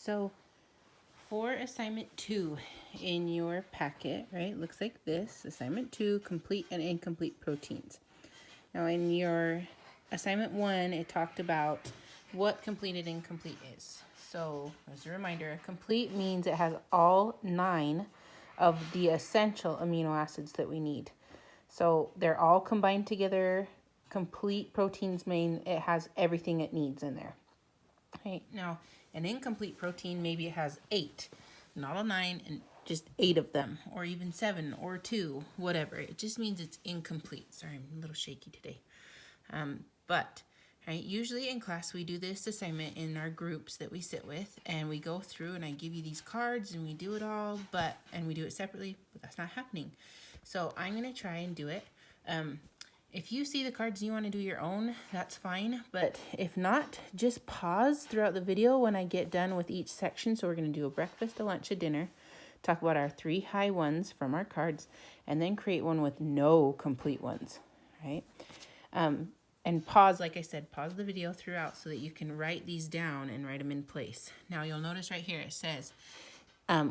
So for assignment 2 in your packet, right, looks like this. Assignment 2, complete and incomplete proteins. Now in your assignment 1, it talked about what complete and incomplete is. So as a reminder, complete means it has all 9 of the essential amino acids that we need. So they're all combined together. Complete proteins mean it has everything it needs in there. Right, now an incomplete protein, maybe it has 8, not all 9, and just 8 of them, or even 7 or 2, whatever. It just means it's incomplete. Sorry, I'm a little shaky today. But right, usually in class we do this assignment in our groups that we sit with, and we go through and I give you these cards and we do it all, and we do it separately, but that's not happening. So I'm going to try and do it. If you see the cards and you want to do your own, that's fine. But if not, just pause throughout the video when I get done with each section. So we're going to do a breakfast, a lunch, a dinner, talk about our 3 high ones from our cards, and then create one with no complete ones, right? And pause, like I said, pause the video throughout so that you can write these down and write them in place. Now you'll notice right here it says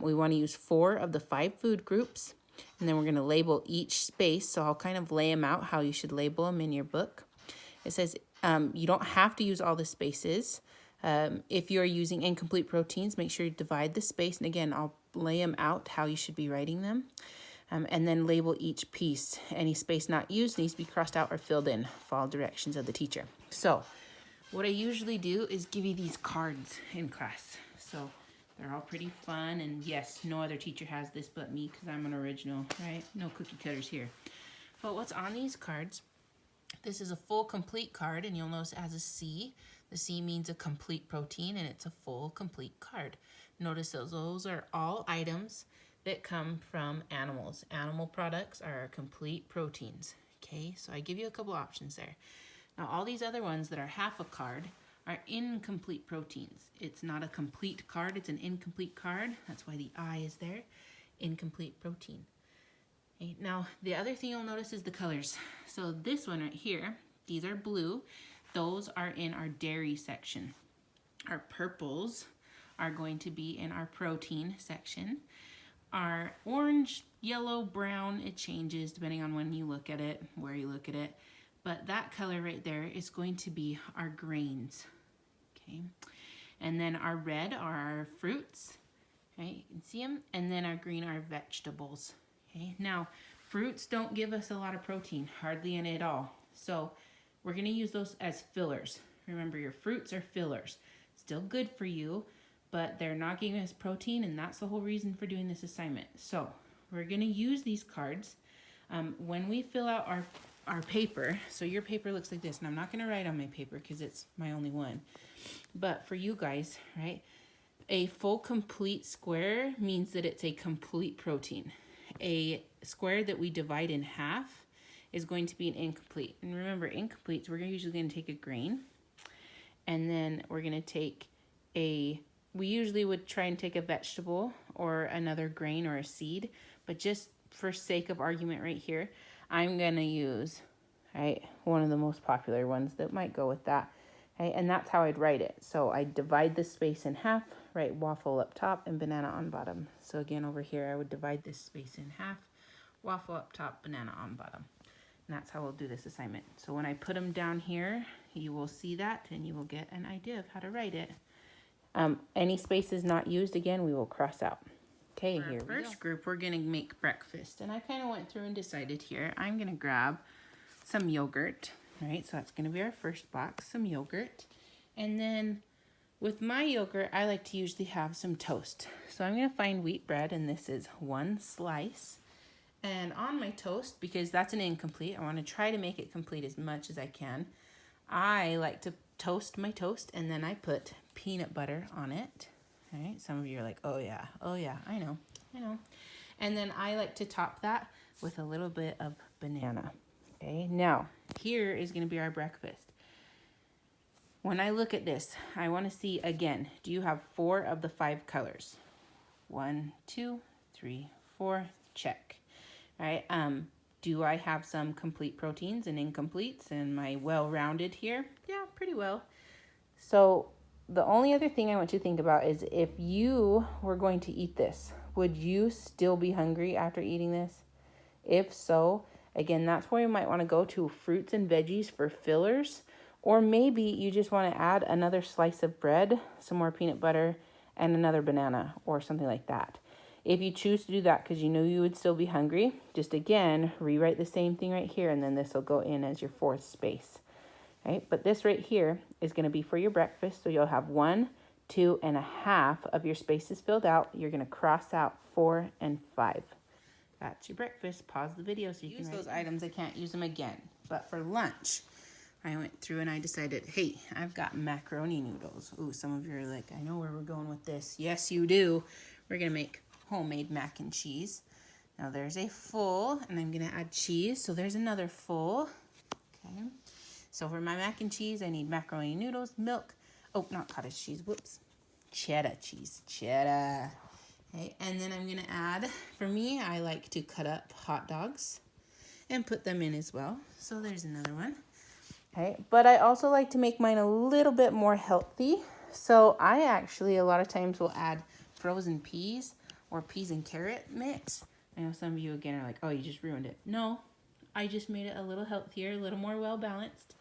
we want to use 4 of the 5 food groups. And then we're going to label each space. So I'll kind of lay them out how you should label them in your book. It says you don't have to use all the spaces. If you're using incomplete proteins, make sure you divide the space. And again, I'll lay them out how you should be writing them. And then label each piece. Any space not used needs to be crossed out or filled in. Follow directions of the teacher. So what I usually do is give you these cards in class. So they're all pretty fun, and yes, no other teacher has this but me because I'm an original, right? No cookie cutters here. But what's on these cards, this is a full complete card, and you'll notice it has a C. The C means a complete protein, and it's a full complete card. Notice those are all items that come from animals. Animal products are complete proteins, okay? So I give you a couple options there. Now all these other ones that are half a card are incomplete proteins. It's not a complete card, it's an incomplete card. That's why the I is there, incomplete protein. Okay, now the other thing you'll notice is the colors. So this one right here, these are blue. Those are in our dairy section. Our purples are going to be in our protein section. Our orange, yellow, brown, it changes depending on when you look at it, where you look at it. But that color right there is going to be our grains, okay? And then our red are our fruits, right? You can see them. And then our green are vegetables, okay? Now, fruits don't give us a lot of protein, hardly any at all. So we're gonna use those as fillers. Remember, your fruits are fillers. Still good for you, but they're not giving us protein, and that's the whole reason for doing this assignment. So we're gonna use these cards when we fill out our paper. So your paper looks like this, and I'm not going to write on my paper because it's my only one. But for you guys, right, a full complete square means that it's a complete protein. A square that we divide in half is going to be an incomplete. And remember, incompletes, we're usually going to take a grain, and then we're going to take we usually would try and take a vegetable or another grain or a seed, but just for sake of argument right here, I'm going to use, right, one of the most popular ones that might go with that. Okay, and that's how I'd write it. So I divide this space in half, write waffle up top and banana on bottom. So again, over here, I would divide this space in half, waffle up top, banana on bottom. And that's how we'll do this assignment. So when I put them down here, you will see that and you will get an idea of how to write it. Any spaces not used, again, we will cross out. Okay, here we go. First group, we're gonna make breakfast. And I kind of went through and decided here, I'm gonna grab some yogurt, right? So that's gonna be our first box, some yogurt. And then with my yogurt, I like to usually have some toast. So I'm gonna find wheat bread, and this is 1 slice. And on my toast, because that's an incomplete, I wanna try to make it complete as much as I can. I like to toast my toast, and then I put peanut butter on it. All right, some of you are like, oh yeah, I know. And then I like to top that with a little bit of banana. Okay, now here is going to be our breakfast. When I look at this, I want to see again, do you have 4 of the 5 colors? 1, 2, 3, 4, check. All right, do I have some complete proteins and incompletes? Am I well-rounded here? Yeah, pretty well. So the only other thing I want you to think about is if you were going to eat this, would you still be hungry after eating this? If so, again, that's where you might want to go to fruits and veggies for fillers, or maybe you just want to add another slice of bread, some more peanut butter, and another banana or something like that. If you choose to do that because you know you would still be hungry, just again, rewrite the same thing right here, and then this will go in as your fourth space. Right? But this right here is going to be for your breakfast, so you'll have 1, 2, and a half of your spaces filled out. You're going to cross out 4 and 5. That's your breakfast. Pause the video so you can use those items. I can't use them again. But for lunch, I went through and I decided, hey, I've got macaroni noodles. Ooh, some of you are like, I know where we're going with this. Yes, you do. We're going to make homemade mac and cheese. Now there's a full, and I'm going to add cheese. So there's another full. Okay. So for my mac and cheese, I need macaroni noodles, milk. Oh, not cottage cheese. Whoops. Cheddar cheese. Cheddar. Okay, and then I'm going to add, for me, I like to cut up hot dogs and put them in as well. So there's another one. Okay, but I also like to make mine a little bit more healthy. So I actually a lot of times will add frozen peas or peas and carrot mix. I know some of you again are like, oh, you just ruined it. No, I just made it a little healthier, a little more well-balanced.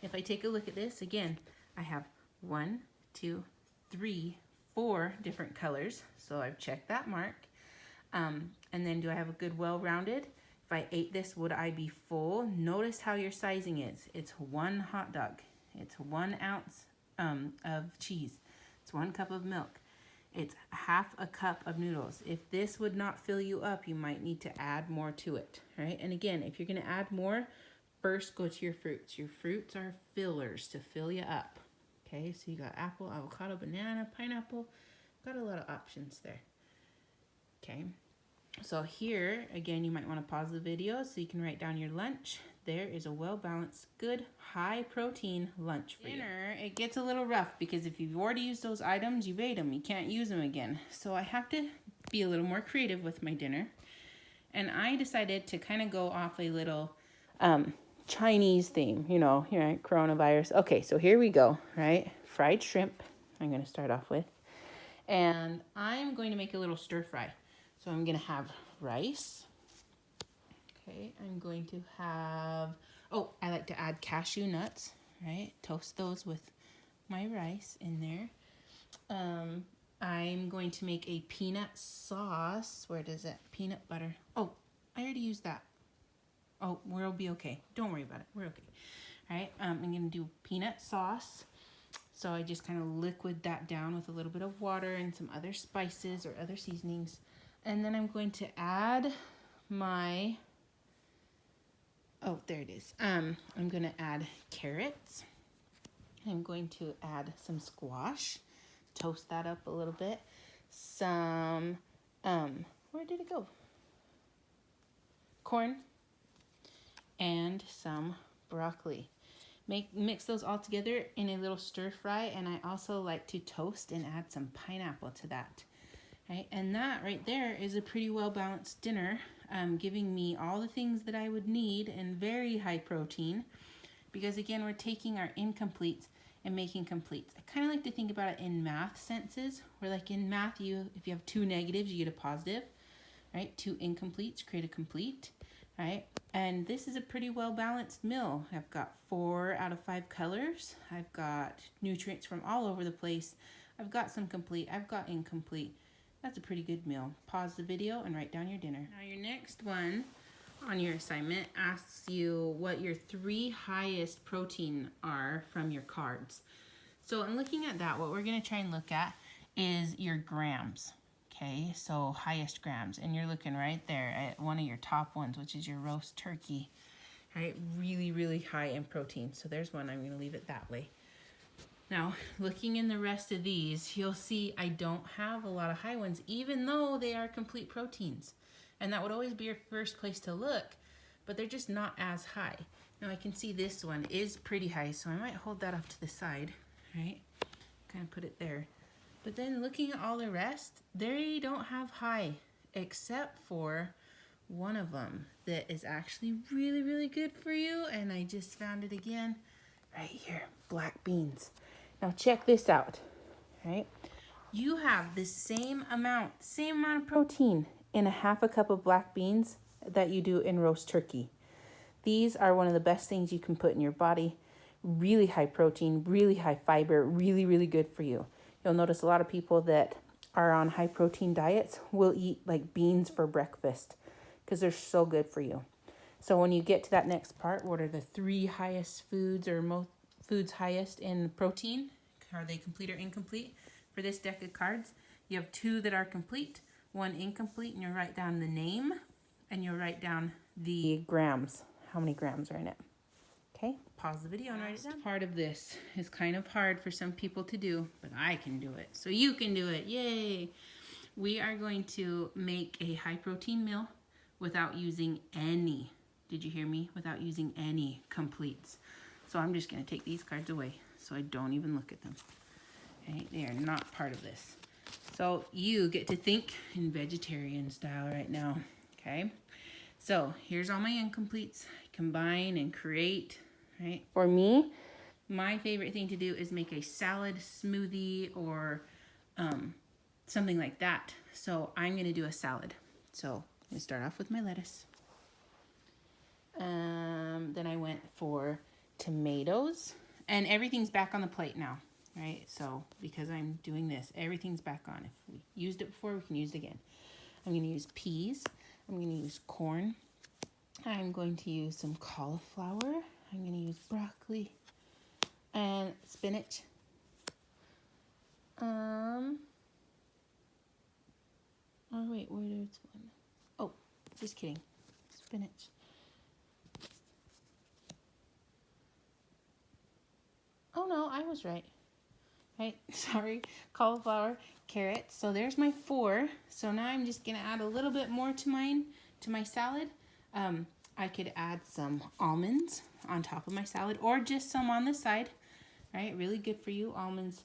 If I take a look at this, again, I have 1, 2, 3, 4 different colors. So I've checked that mark. And then do I have a good well-rounded? If I ate this, would I be full? Notice how your sizing is. It's 1 hot dog. It's 1 ounce of cheese. It's 1 cup of milk. It's half a cup of noodles. If this would not fill you up, you might need to add more to it, right? And again, if you're going to add more, first go to your fruits. Your fruits are fillers to fill you up. Okay, so you got apple, avocado, banana, pineapple. Got a lot of options there. Okay, so here, again, you might want to pause the video so you can write down your lunch. There is a well-balanced, good, high-protein lunch for you. Dinner, it gets a little rough because if you've already used those items, you've ate them. You can't use them again. So I have to be a little more creative with my dinner. And I decided to kind of go off a little Chinese theme, you know, here, coronavirus. Okay, so here we go, right? Fried shrimp, I'm going to start off with. And I'm going to make a little stir fry. So I'm going to have rice. Okay, I'm going to have, oh, I like to add cashew nuts, right? Toast those with my rice in there. I'm going to make a peanut sauce. Where does it? Peanut butter. Oh, I already used that. Oh, we'll be okay. Don't worry about it. We're okay. All right, I'm going to do peanut sauce. So I just kind of liquid that down with a little bit of water and some other spices or other seasonings. And then I'm going to add my, oh, there it is. I'm going to add carrots. I'm going to add some squash. Toast that up a little bit. Some, where did it go? Corn. And some broccoli. Mix those all together in a little stir fry, and I also like to toast and add some pineapple to that. Right? And that right there is a pretty well-balanced dinner, giving me all the things that I would need and very high protein, because again, we're taking our incompletes and making completes. I kind of like to think about it in math senses, where like in math, if you have 2 negatives, you get a positive, right? 2 incompletes create a complete. Right, and this is a pretty well-balanced meal. I've got 4 out of 5 colors. I've got nutrients from all over the place. I've got some complete. I've got incomplete. That's a pretty good meal. Pause the video and write down your dinner. Now your next one on your assignment asks you what your 3 highest protein are from your carbs. So in looking at that, what we're going to try and look at is your grams. Okay, so highest grams, and you're looking right there at one of your top ones, which is your roast turkey, right? Really, really high in protein. So there's one. I'm going to leave it that way. Now, looking in the rest of these, you'll see I don't have a lot of high ones, even though they are complete proteins. And that would always be your first place to look, but they're just not as high. Now, I can see this one is pretty high, so I might hold that off to the side, right? Kind of put it there. But then looking at all the rest, they don't have high, except for one of them that is actually really, really good for you. And I just found it again right here, black beans. Now check this out. right? You have the same amount of protein in a half a cup of black beans that you do in roast turkey. These are one of the best things you can put in your body. Really high protein, really high fiber, really, really good for you. You'll notice a lot of people that are on high protein diets will eat like beans for breakfast because they're so good for you. So when you get to that next part, what are the 3 highest foods or most foods highest in protein? Are they complete or incomplete? For this deck of cards, you have 2 that are complete, 1 incomplete, and you'll write down the name and you'll write down the grams, how many grams are in it. Okay, pause the video and write it down. Part of this is kind of hard for some people to do, but I can do it. So you can do it, yay! We are going to make a high protein meal without using any, did you hear me? Without using any completes. So I'm just gonna take these cards away so I don't even look at them. Okay, they are not part of this. So you get to think in vegetarian style right now, okay? So here's all my incompletes. Combine and create, right? For me, my favorite thing to do is make a salad, smoothie, or something like that. So I'm gonna do a salad. So I'm gonna start off with my lettuce. Then I went for tomatoes, and everything's back on the plate now. Right, so because I'm doing this, everything's back on. If we used it before, we can use it again. I'm going to use peas. I'm going to use corn. I'm going to use some cauliflower. I'm going to use broccoli and spinach. Oh wait, where is one? Oh, just kidding. Spinach. Oh no, I was right. Right, sorry, cauliflower, carrots. So there's my 4. So now I'm just gonna add a little bit more to my salad. I could add some almonds on top of my salad or just some on the side. Right, really good for you. Almonds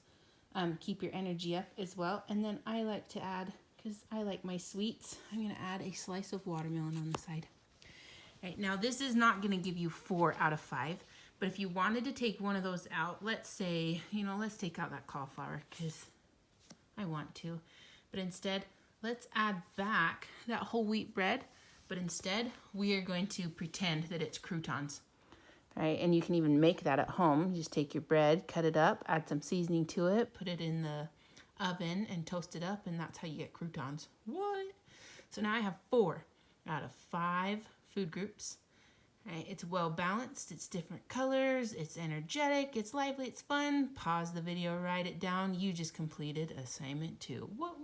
keep your energy up as well. And then I like to add, because I like my sweets, I'm gonna add a slice of watermelon on the side. Right, now this is not gonna give you 4 out of 5. But if you wanted to take one of those out, let's say, let's take out that cauliflower because I want to. But instead, let's add back that whole wheat bread. But instead, we are going to pretend that it's croutons. Right? And you can even make that at home. You just take your bread, cut it up, add some seasoning to it, put it in the oven and toast it up, and that's how you get croutons. What? So now I have 4 out of 5 food groups. Right, it's well balanced, it's different colors, it's energetic, it's lively, it's fun. Pause the video, write it down. You just completed assignment 2. What?